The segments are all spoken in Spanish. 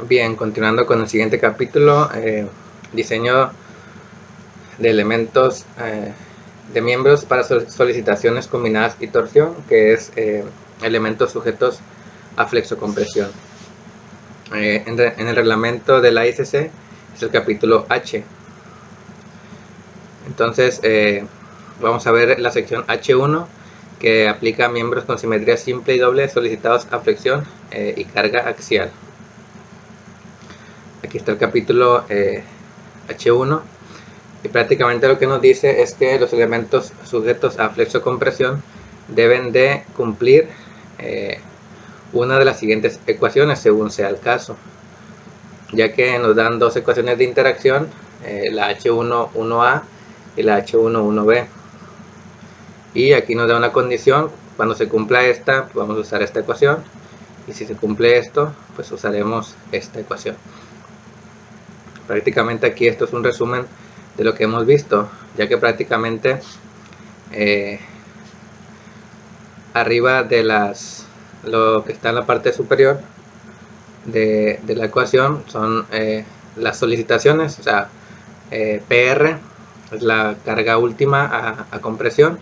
Bien, continuando con el siguiente capítulo, diseño de elementos de miembros para solicitaciones combinadas y torsión, que es elementos sujetos a flexocompresión. En el reglamento de la ICC es el capítulo H. Entonces vamos a ver la sección H1, que aplica a miembros con simetría simple y doble solicitados a flexión y carga axial. Aquí está el capítulo H1 y prácticamente lo que nos dice es que los elementos sujetos a flexocompresión deben de cumplir una de las siguientes ecuaciones según sea el caso, ya que nos dan dos ecuaciones de interacción, la H1,1A y la H1,1B, y aquí nos da una condición: cuando se cumpla esta, pues vamos a usar esta ecuación, y si se cumple esto, pues usaremos esta ecuación. Prácticamente aquí esto es un resumen de lo que hemos visto, ya que prácticamente arriba de lo que está en la parte superior de la ecuación son las solicitaciones, o sea, PR es la carga última a compresión,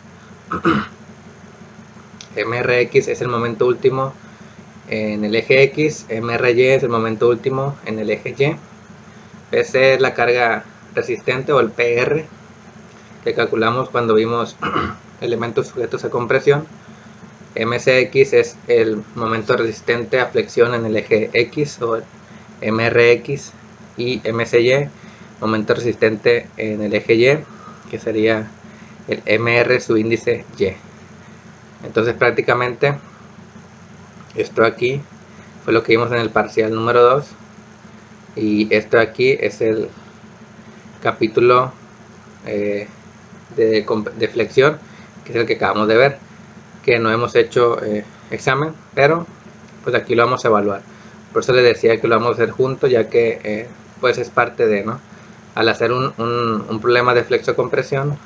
MRX es el momento último en el eje X, MRY es el momento último en el eje Y, PC es la carga resistente o el PR que calculamos cuando vimos elementos sujetos a compresión, MCX es el momento resistente a flexión en el eje X o el MRX, y MCY momento resistente en el eje Y, que sería el MR su índice Y. Entonces prácticamente esto aquí fue lo que vimos en el parcial número 2, y esto aquí es el capítulo de flexión, que es el que acabamos de ver, que no hemos hecho examen, pero pues aquí lo vamos a evaluar. Por eso les decía que lo vamos a hacer juntos, ya que pues es parte de, ¿no? Al hacer un problema de flexocompresión,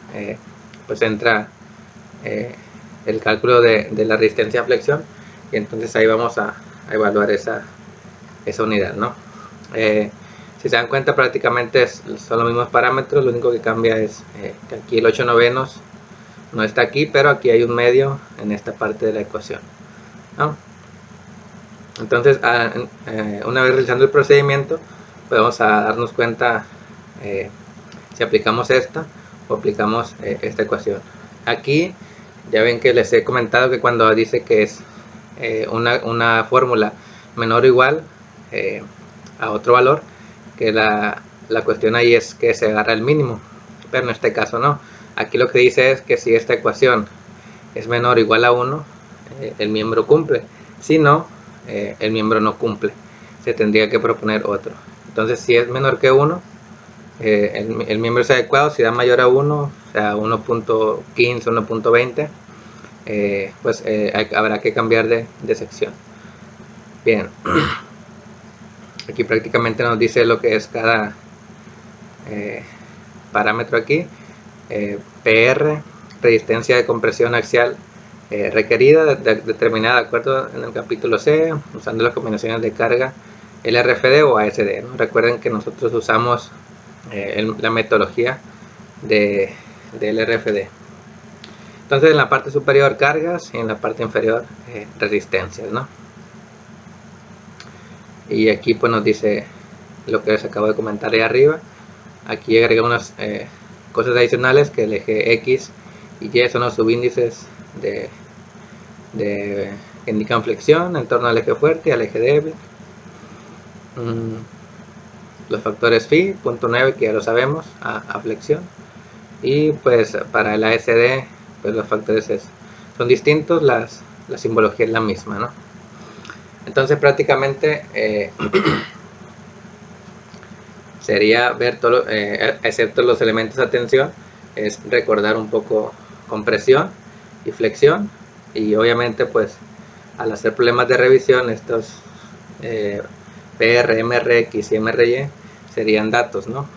pues entra el cálculo de la resistencia a flexión, y entonces ahí vamos a evaluar esa unidad, ¿no? Si se dan cuenta, prácticamente son los mismos parámetros, lo único que cambia es que aquí el 8/9 no está aquí, pero aquí hay un medio en esta parte de la ecuación, ¿no? Entonces una vez realizando el procedimiento, podemos darnos cuenta si aplicamos esta o aplicamos esta ecuación. Aquí ya ven que les he comentado que cuando dice que es una fórmula menor o igual a otro valor, que la cuestión ahí es que se agarra el mínimo, pero en este caso no. Aquí lo que dice es que si esta ecuación es menor o igual a 1, el miembro cumple. Si no, el miembro no cumple, se tendría que proponer otro. Entonces, si es menor que 1, el miembro es adecuado. Si da mayor a 1, o sea 1.15, 1.20, pues habrá que cambiar de sección. Bien, aquí prácticamente nos dice lo que es cada parámetro aquí. PR, resistencia de compresión axial requerida, determinada de acuerdo en el capítulo C, usando las combinaciones de carga LRFD o ASD, ¿no? Recuerden que nosotros usamos la metodología de LRFD. Entonces, en la parte superior cargas y en la parte inferior resistencias, ¿no? Y aquí pues nos dice lo que les acabo de comentar ahí arriba. Aquí agrega unas cosas adicionales, que el eje X y Y son los subíndices que indican flexión en torno al eje fuerte y al eje débil. Los factores phi, punto 9, que ya lo sabemos, a flexión. Y pues para el ASD, pues los factores son distintos, la simbología es la misma, ¿no? Entonces prácticamente sería ver todo, excepto los elementos de atención, es recordar un poco compresión y flexión, y obviamente pues al hacer problemas de revisión, estos PR, MRX y MRY serían datos, ¿no?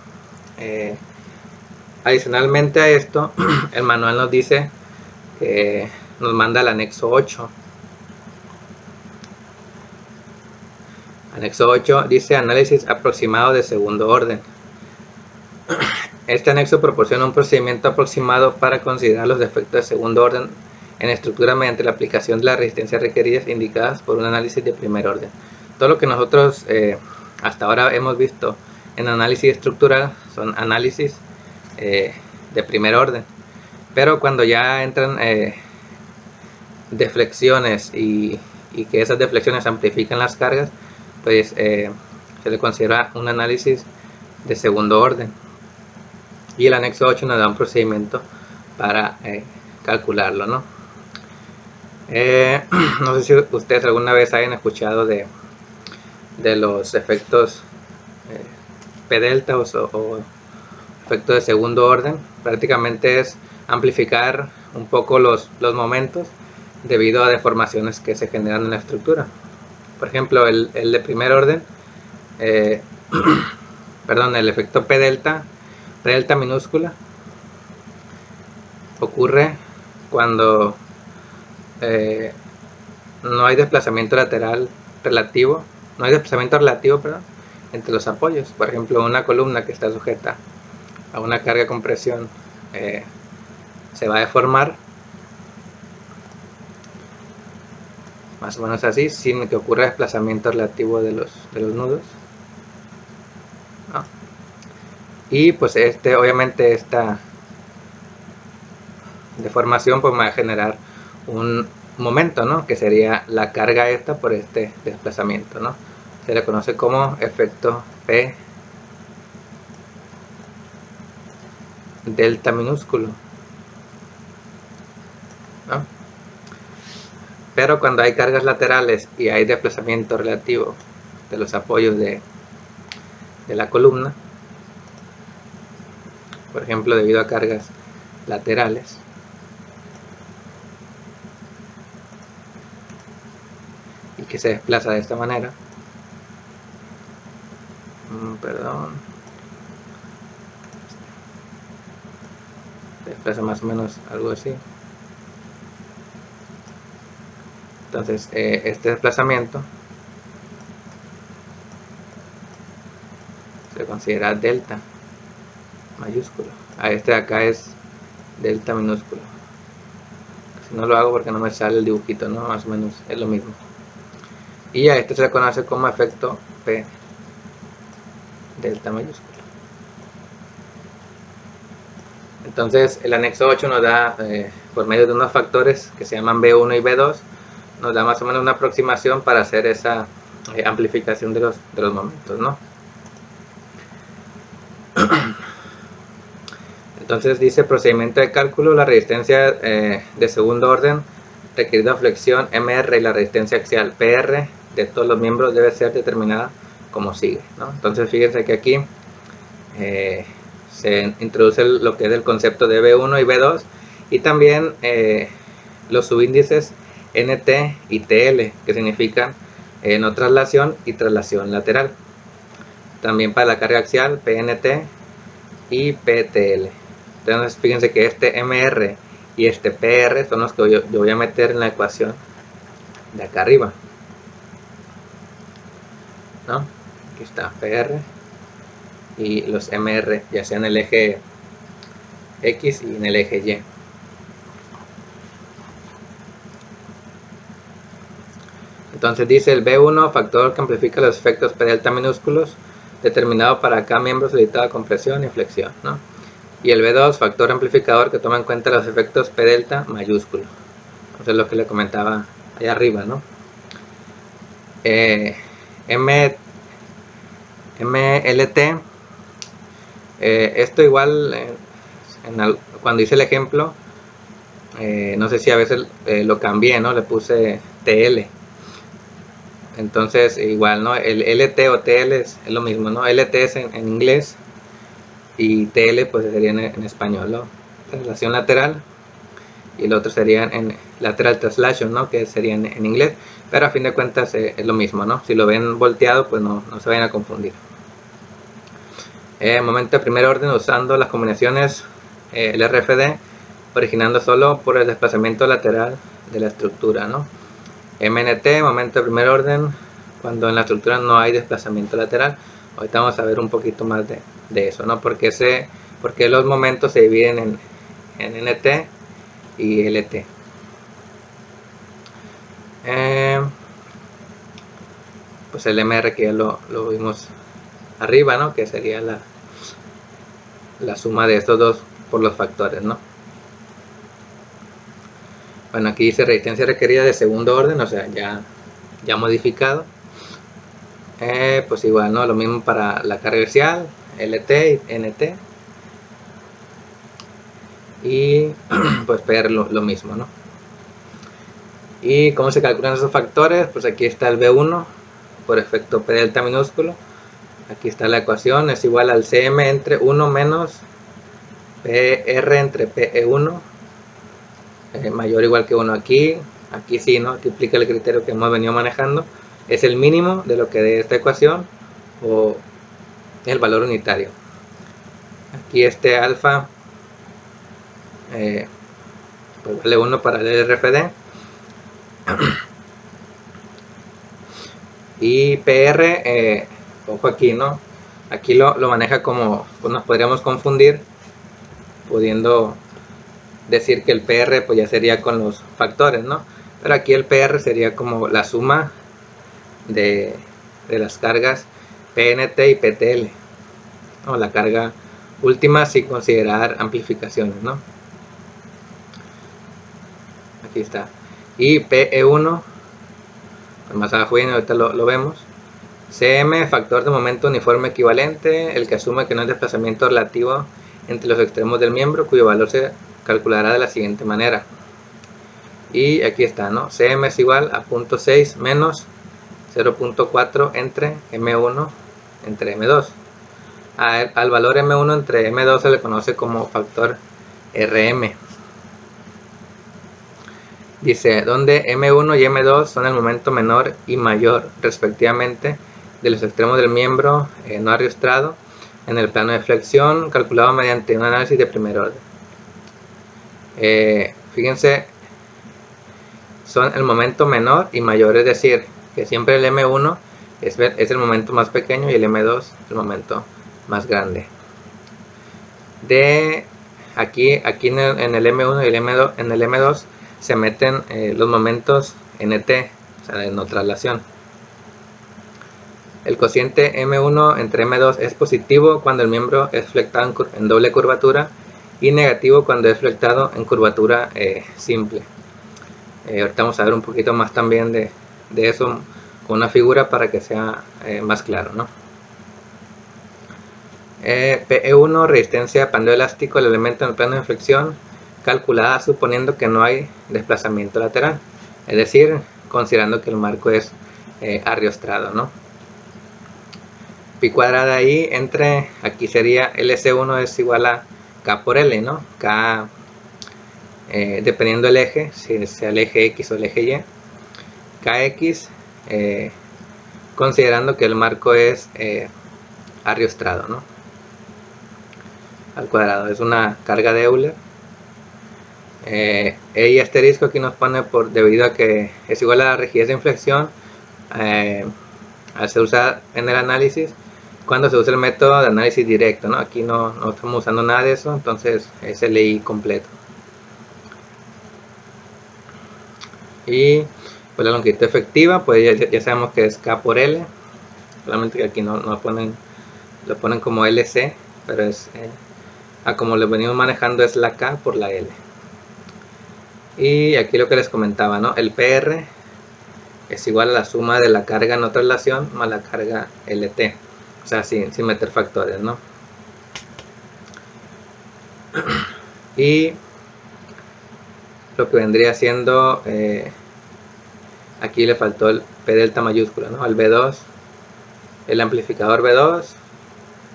Adicionalmente a esto, el manual nos dice que nos manda el anexo 8. Anexo 8 dice análisis aproximado de segundo orden. Este anexo proporciona un procedimiento aproximado para considerar los defectos de segundo orden en estructura mediante la aplicación de las resistencias requeridas indicadas por un análisis de primer orden. Todo lo que nosotros hasta ahora hemos visto en análisis estructural son análisis de primer orden, pero cuando ya entran deflexiones y que esas deflexiones amplifican las cargas, pues se le considera un análisis de segundo orden, y el anexo 8 nos da un procedimiento para calcularlo, ¿no? No sé si ustedes alguna vez hayan escuchado de los efectos P delta o efecto de segundo orden. Prácticamente es amplificar un poco los momentos debido a deformaciones que se generan en la estructura. Por ejemplo, el de primer orden, perdón, el efecto P delta minúscula ocurre cuando no hay desplazamiento lateral relativo, entre los apoyos. Por ejemplo, una columna que está sujeta a una carga de compresión se va a deformar más o menos así, sin que ocurra desplazamiento relativo de los nudos, ¿no? Y pues obviamente esta deformación pues va a generar un momento, ¿no? Que sería la carga esta por este desplazamiento, ¿no? Se le conoce como efecto P delta minúsculo, ¿no? Pero cuando hay cargas laterales y hay desplazamiento relativo de los apoyos de la columna, por ejemplo debido a cargas laterales, y que se desplaza de esta manera, se desplaza más o menos algo así. Entonces este desplazamiento se considera delta mayúsculo. A este de acá es delta minúsculo. Si no lo hago porque no me sale el dibujito, ¿no? Más o menos es lo mismo. Y a este se le conoce como efecto P delta mayúsculo. Entonces el anexo 8 nos da, por medio de unos factores que se llaman B1 y B2, nos da más o menos una aproximación para hacer esa amplificación de los momentos, ¿no? Entonces dice procedimiento de cálculo: la resistencia de segundo orden requerida flexión MR y la resistencia axial PR de todos los miembros debe ser determinada como sigue, ¿no? Entonces fíjense que aquí se introduce lo que es el concepto de B1 y B2, y también los subíndices NT y TL, que significan no traslación y traslación lateral. También para la carga axial PNT y PTL. Entonces fíjense que este MR y este PR son los que yo voy a meter en la ecuación de acá arriba, ¿no? Aquí está PR y los MR, ya sea en el eje X y en el eje Y. Entonces dice el B1, factor que amplifica los efectos P delta minúsculos, determinado para cada miembro solicitado de compresión y flexión, ¿no? Y el B2, factor amplificador que toma en cuenta los efectos P delta mayúsculo. Eso es lo que le comentaba allá arriba, ¿no? MLT, esto igual cuando hice el ejemplo, no sé si a veces lo cambié, ¿no? Le puse TL. Entonces igual, ¿no? El LT o TL es lo mismo, ¿no? LT es en inglés y TL pues sería en español, ¿no? Traslación lateral, y el otro sería en lateral translation, ¿no? Que sería en inglés, pero a fin de cuentas es lo mismo, ¿no? Si lo ven volteado pues no se vayan a confundir. Momento de primer orden usando las combinaciones el RFD, originando solo por el desplazamiento lateral de la estructura, ¿no? MNT, momento de primer orden, cuando en la estructura no hay desplazamiento lateral. Ahorita vamos a ver un poquito más de eso, ¿no? Porque los momentos se dividen en NT y LT. Pues el MR que ya lo vimos arriba, ¿no? Que sería la suma de estos dos por los factores, ¿no? Bueno, aquí dice resistencia requerida de segundo orden, o sea, ya modificado. Pues igual, ¿no? Lo mismo para la carga axial, LT y NT. Y pues PR lo mismo, ¿no? ¿Y cómo se calculan esos factores? Pues aquí está el V1 por efecto P delta minúsculo. Aquí está la ecuación, es igual al CM entre 1 menos PR entre PE1 mayor o igual que 1. Aquí sí, ¿no? Aquí aplica el criterio que hemos venido manejando. Es el mínimo de lo que dé esta ecuación o el valor unitario. Aquí este alfa pues vale 1 para el RFD. Y PR, ojo aquí, ¿no? Aquí lo maneja como, pues nos podríamos confundir pudiendo decir que el PR pues ya sería con los factores, ¿no? Pero aquí el PR sería como la suma de las cargas PNT y PTL, o la carga última sin considerar amplificaciones, ¿no? Aquí está. Y PE1, pues más abajo viene, ahorita lo vemos. CM, factor de momento uniforme equivalente, el que asume que no hay desplazamiento relativo entre los extremos del miembro, cuyo valor se calculará de la siguiente manera. Y aquí está, ¿no? CM es igual a 0.6 menos 0.4 entre M1 entre M2. Al valor M1 entre M2 se le conoce como factor RM. Dice, donde M1 y M2 son el momento menor y mayor respectivamente de los extremos del miembro no arrastrado en el plano de flexión calculado mediante un análisis de primer orden. Fíjense, son el momento menor y mayor, es decir, que siempre el M1 es el momento más pequeño y el M2 el momento más grande. Aquí en el M1 y el M2, en el M2 se meten los momentos NT, o sea, de no traslación. El cociente M1 entre M2 es positivo cuando el miembro es flectado en doble curvatura y negativo cuando es flectado en curvatura simple. Ahorita vamos a ver un poquito más también de eso con una figura para que sea más claro, ¿no? PE1, resistencia pandeoelástico del elemento en el plano de flexión, calculada suponiendo que no hay desplazamiento lateral, es decir, considerando que el marco es arriostrado, ¿no? Pi cuadrada ahí entre, aquí sería LC1 es igual a K por L, ¿no? K, dependiendo del eje, si sea el eje X o el eje Y, KX, considerando que el marco es arriostrado, ¿no? Al cuadrado, es una carga de Euler. E y asterisco aquí nos pone debido a que es igual a la rigidez de inflexión al ser usada en el análisis cuando se usa el método de análisis directo, ¿no? Aquí no estamos usando nada de eso, entonces es el I completo. Y pues la longitud efectiva, pues ya sabemos que es K por L, solamente que aquí lo ponen como LC, pero es como lo venimos manejando es la K por la L. Y aquí lo que les comentaba, ¿no? El PR es igual a la suma de la carga no traslación más la carga LT, o sea, sin meter factores, ¿no? Y lo que vendría siendo, aquí le faltó el P delta mayúscula, ¿no? El B2, el amplificador B2,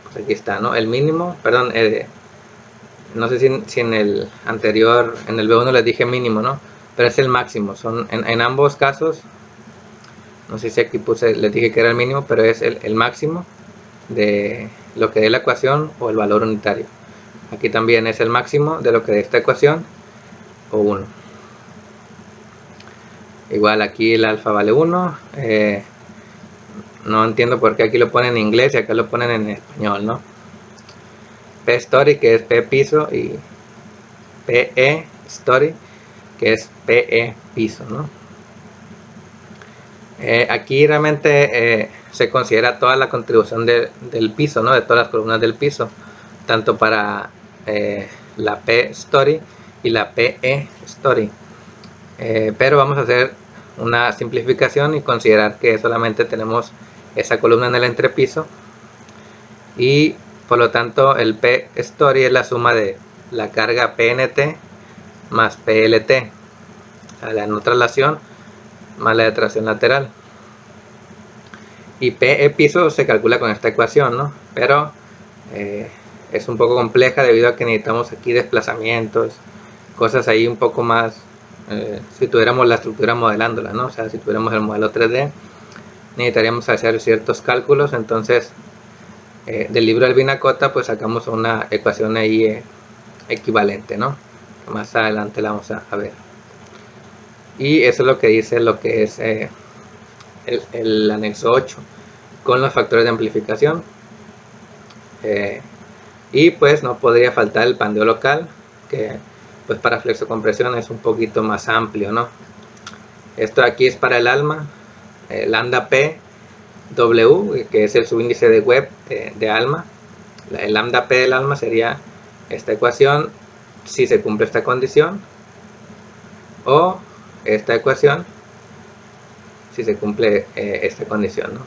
pues aquí está, ¿no? El mínimo, perdón, no sé si en el anterior, en el B1 les dije mínimo, ¿no? Pero es el máximo, son en ambos casos, no sé si aquí les dije que era el mínimo, pero es el máximo de lo que dé la ecuación o el valor unitario. Aquí también es el máximo de lo que dé esta ecuación o 1. Igual aquí el alfa vale 1, No entiendo por qué aquí lo ponen en inglés y acá lo ponen en español, ¿no? P story, que es P piso, y PE story, que es PE piso, ¿no? Aquí realmente se considera toda la contribución del piso, ¿no? De todas las columnas del piso, tanto para la P story y la PE story. Pero vamos a hacer una simplificación y considerar que solamente tenemos esa columna en el entrepiso, y por lo tanto el P story es la suma de la carga PNT más PLT, la no traslación más la de tracción lateral. Y PE piso se calcula con esta ecuación, ¿no? Pero es un poco compleja debido a que necesitamos aquí desplazamientos, cosas ahí un poco más, si tuviéramos la estructura modelándola, ¿no? O sea, si tuviéramos el modelo 3D, necesitaríamos hacer ciertos cálculos. Entonces del libro de Albinacota pues sacamos una ecuación ahí equivalente, ¿no? Más adelante la vamos a ver. Y eso es lo que dice lo que es el anexo 8 con los factores de amplificación. Y pues no podría faltar el pandeo local, que pues para flexocompresión es un poquito más amplio, ¿no? Esto aquí es para el ALMA, lambda P W, que es el subíndice de Webb de ALMA. El lambda P del ALMA sería esta ecuación si se cumple esta condición, o esta ecuación si se cumple esta condición, ¿no?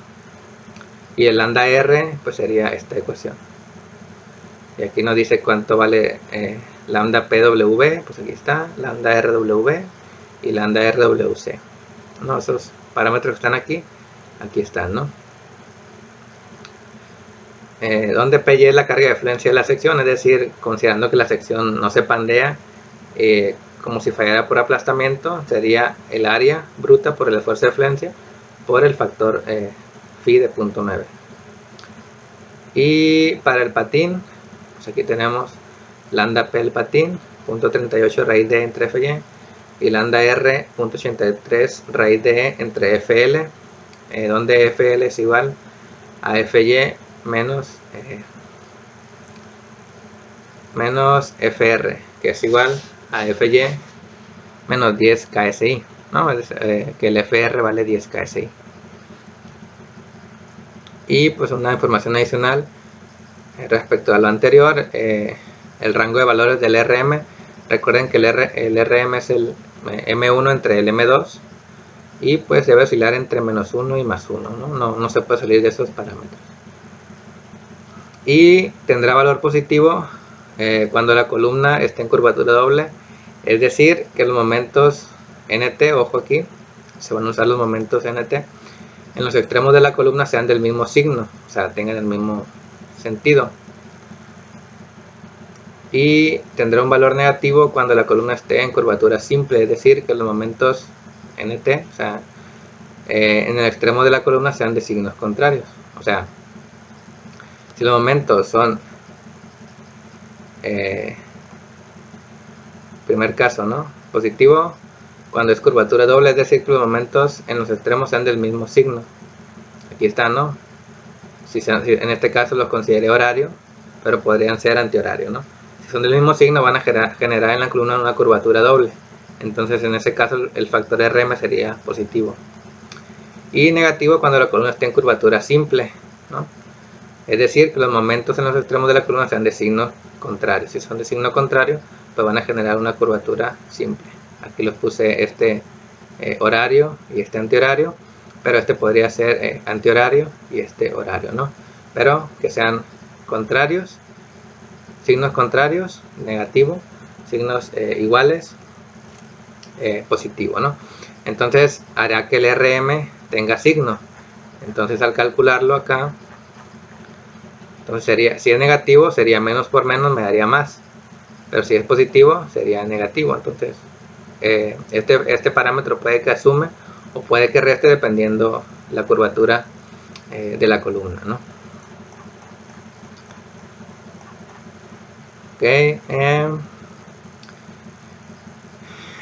Y el lambda R pues sería esta ecuación. Y aquí nos dice cuánto vale lambda PW, pues aquí está, lambda RW y lambda RWC, ¿no? Esos parámetros que están aquí están, ¿no? Donde PY es la carga de fluencia de la sección, es decir, considerando que la sección no se pandea, como si fallara por aplastamiento, sería el área bruta por el esfuerzo de fluencia por el factor phi de 0.9. Y para el patín, pues aquí tenemos lambda P del patín, 0.38 raíz de E entre FY, y lambda R, 0.83 raíz de E entre FL, donde FL es igual a FY menos FR, que es igual a FY menos 10 KSI, ¿no? Que el FR vale 10 KSI. Y pues una información adicional respecto a lo anterior, el rango de valores del RM. Recuerden que el RM es el M1 entre el M2, y pues debe oscilar entre menos 1 y más 1, ¿no? No se puede salir de esos parámetros. Y tendrá valor positivo cuando la columna esté en curvatura doble, es decir, que los momentos NT, ojo aquí, se van a usar los momentos NT, en los extremos de la columna sean del mismo signo, o sea, tengan el mismo sentido. Y tendrá un valor negativo cuando la columna esté en curvatura simple, es decir, que los momentos NT, o sea, en el extremo de la columna sean de signos contrarios. O sea, si los momentos son, primer caso, ¿no? Positivo cuando es curvatura doble, es decir, que los momentos en los extremos sean del mismo signo. Aquí está, ¿no? Si en este caso los consideré horario, pero podrían ser antihorario, ¿no? Si son del mismo signo, van a generar en la columna una curvatura doble. Entonces, en ese caso, el factor RM sería positivo. Y negativo cuando la columna esté en curvatura simple, ¿no? Es decir, que los momentos en los extremos de la columna sean de signo contrario. Si son de signo contrario, pues van a generar una curvatura simple. Aquí los puse este horario y este antihorario, pero este podría ser antihorario y este horario, ¿no? Pero que sean contrarios, signos contrarios, negativo, signos iguales, positivo, ¿no? Entonces hará que el RM tenga signo. Entonces al calcularlo acá, entonces sería, si es negativo sería menos por menos, me daría más, pero si es positivo sería negativo. Entonces este parámetro puede que asume o puede que reste dependiendo la curvatura de la columna, ¿no? Ok,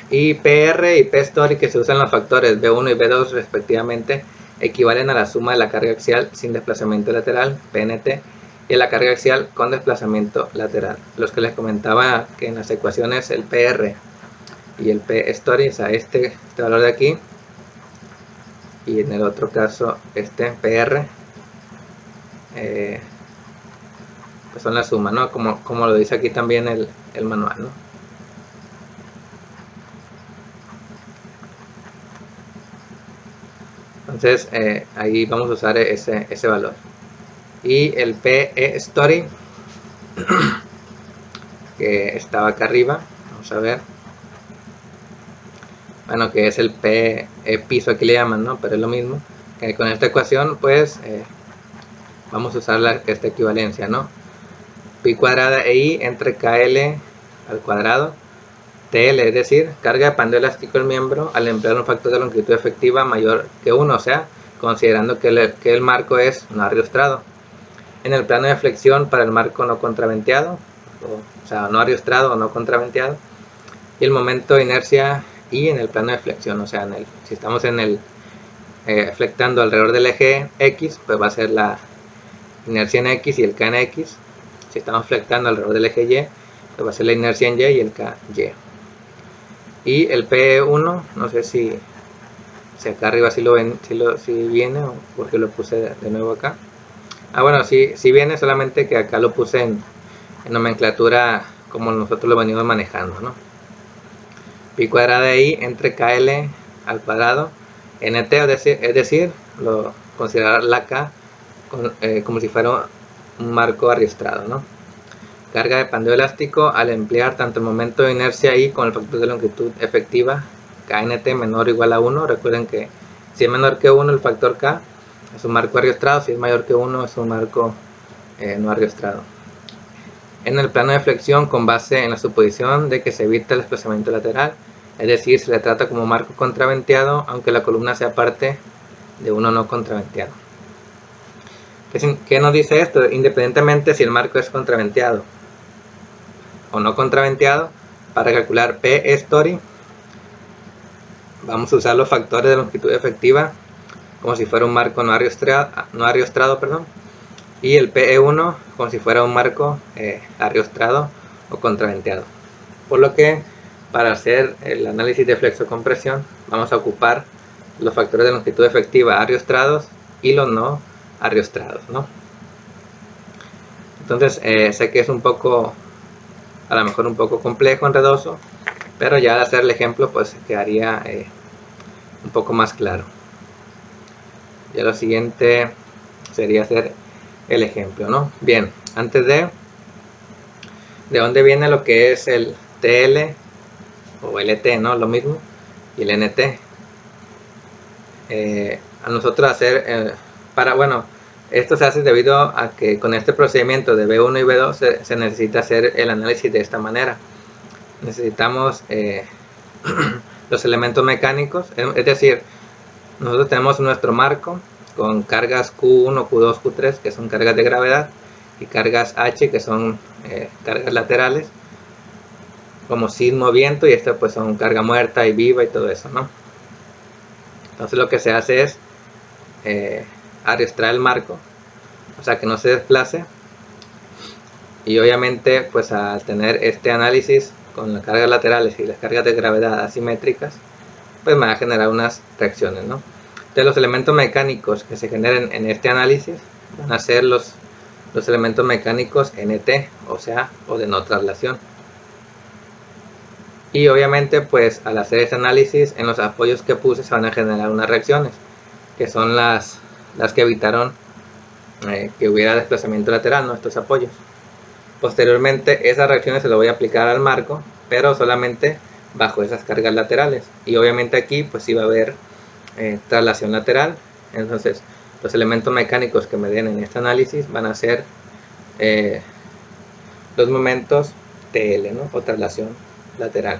y PR y P story, que se usan los factores B1 y B2 respectivamente, equivalen a la suma de la carga axial sin desplazamiento lateral, PNT, y a la carga axial con desplazamiento lateral. Los que les comentaba que en las ecuaciones el PR y el P-story, o sea, este valor de aquí, y en el otro caso este PR, pues son la suma, ¿no? Como lo dice aquí también el manual, ¿no? Entonces ahí vamos a usar ese valor. Y el P-story, que estaba acá arriba, vamos a ver, bueno, que es el P piso, aquí le llaman, ¿no? Pero es lo mismo, que con esta ecuación pues vamos a usar esta equivalencia, ¿no? Pi cuadrada e I entre KL al cuadrado TL, es decir, carga de pandeo elástico del miembro al emplear un factor de longitud efectiva mayor que 1, o sea, considerando que el marco es no ariostrado. En el plano de flexión para el marco no contraventeado, o sea, no ariostrado o no contraventeado, y el momento de inercia y en el plano de flexión, o sea, si estamos en el flectando alrededor del eje X, pues va a ser la inercia en X y el K en X. Si estamos flectando alrededor del eje Y, pues va a ser la inercia en Y y el K Y. Y el P1, no sé si acá arriba si lo ven, si viene, o porque lo puse de nuevo acá. Ah, bueno, sí viene, solamente que acá lo puse en nomenclatura como nosotros lo venimos manejando, ¿no? Pi cuadrada de I entre KL al cuadrado NT, es decir, considerar la K como si fuera un marco ariostrado, ¿no? Carga de pandeo elástico al emplear tanto el momento de inercia I con el factor de longitud efectiva KNT menor o igual a 1. Recuerden que si es menor que 1 el factor K es un marco ariostrado, si es mayor que 1 es un marco no ariostrado. En el plano de flexión, con base en la suposición de que se evita el desplazamiento lateral, es decir, se le trata como marco contraventeado aunque la columna sea parte de uno no contraventeado. ¿Qué nos dice esto? Independientemente si el marco es contraventeado o no contraventeado, para calcular P-story vamos a usar los factores de longitud efectiva como si fuera un marco no ariostrado, y el PE1 como si fuera un marco ariostrado o contraventeado. Por lo que para hacer el análisis de flexo-compresión vamos a ocupar los factores de longitud efectiva ariostrados y los no ariostrados, ¿no? Entonces sé que es un poco, a lo mejor un poco complejo, enredoso, pero ya al hacer el ejemplo pues quedaría un poco más claro. Ya lo siguiente sería hacer el ejemplo, ¿no? Bien, antes ¿de dónde viene lo que es el TL o LT, ¿no? Lo mismo, y el NT. A nosotros hacer, bueno, esto se hace debido a que con este procedimiento de B1 y B2 se necesita hacer el análisis de esta manera. Necesitamos los elementos mecánicos, es decir, nosotros tenemos nuestro marco con cargas Q1, Q2, Q3 que son cargas de gravedad y cargas H que son cargas laterales como sismo, viento, y esto pues son carga muerta y viva y todo eso, ¿no? Entonces lo que se hace es ariostrar el marco, o sea que no se desplace, y obviamente pues al tener este análisis con las cargas laterales y las cargas de gravedad asimétricas, pues me va a generar unas reacciones, ¿no? Entonces los elementos mecánicos que se generen en este análisis van a ser los elementos mecánicos NT, o sea, o de no traslación. Y obviamente pues al hacer este análisis en los apoyos que puse se van a generar unas reacciones, que son las que evitaron que hubiera desplazamiento lateral, ¿no? Estos apoyos. Posteriormente esas reacciones se las voy a aplicar al marco, pero solamente bajo esas cargas laterales, y obviamente aquí pues sí va a haber traslación lateral. Entonces los elementos mecánicos que me den en este análisis van a ser los momentos TL, ¿no? O traslación lateral.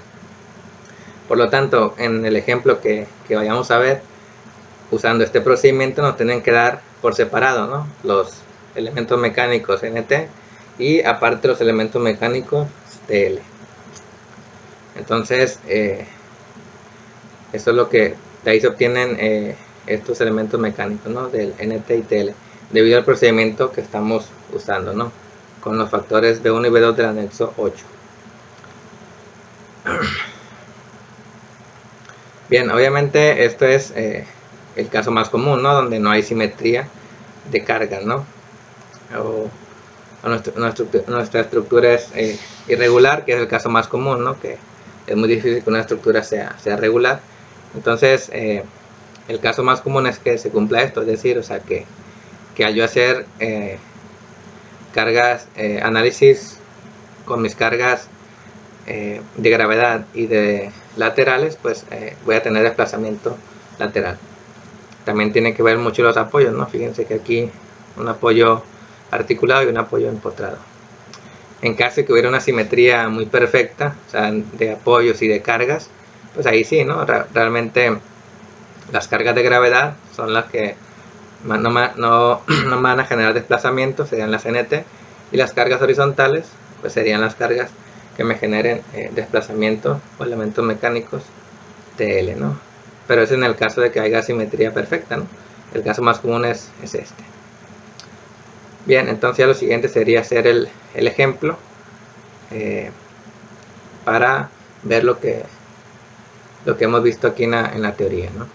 Por lo tanto, en el ejemplo que vayamos a ver, usando este procedimiento nos tienen que dar por separado, ¿no? Los elementos mecánicos NT y aparte los elementos mecánicos TL. Entonces eso es lo que de ahí se obtienen estos elementos mecánicos, ¿no? Del NT y TL, debido al procedimiento que estamos usando, ¿no? Con los factores B1 y B2 del anexo 8. Bien, obviamente esto es el caso más común, ¿no? Donde no hay simetría de cargas, ¿no? O nuestra estructura es irregular, que es el caso más común, ¿no? Que es muy difícil que una estructura sea regular. Entonces, el caso más común es que se cumpla esto, es decir, o sea, que al yo hacer análisis con mis cargas de gravedad y de laterales, pues voy a tener desplazamiento lateral. También tiene que ver mucho los apoyos, ¿no? Fíjense que aquí un apoyo articulado y un apoyo empotrado. En caso de que hubiera una simetría muy perfecta, o sea, de apoyos y de cargas, pues ahí sí, ¿no? Realmente las cargas de gravedad son las que no van a generar desplazamiento, serían las NT, y las cargas horizontales, pues serían las cargas que me generen desplazamiento o elementos mecánicos TL, ¿no? Pero es en el caso de que haya simetría perfecta, ¿no? El caso más común es este. Bien, entonces ya lo siguiente sería hacer el ejemplo para ver lo que hemos visto aquí en la teoría, ¿no?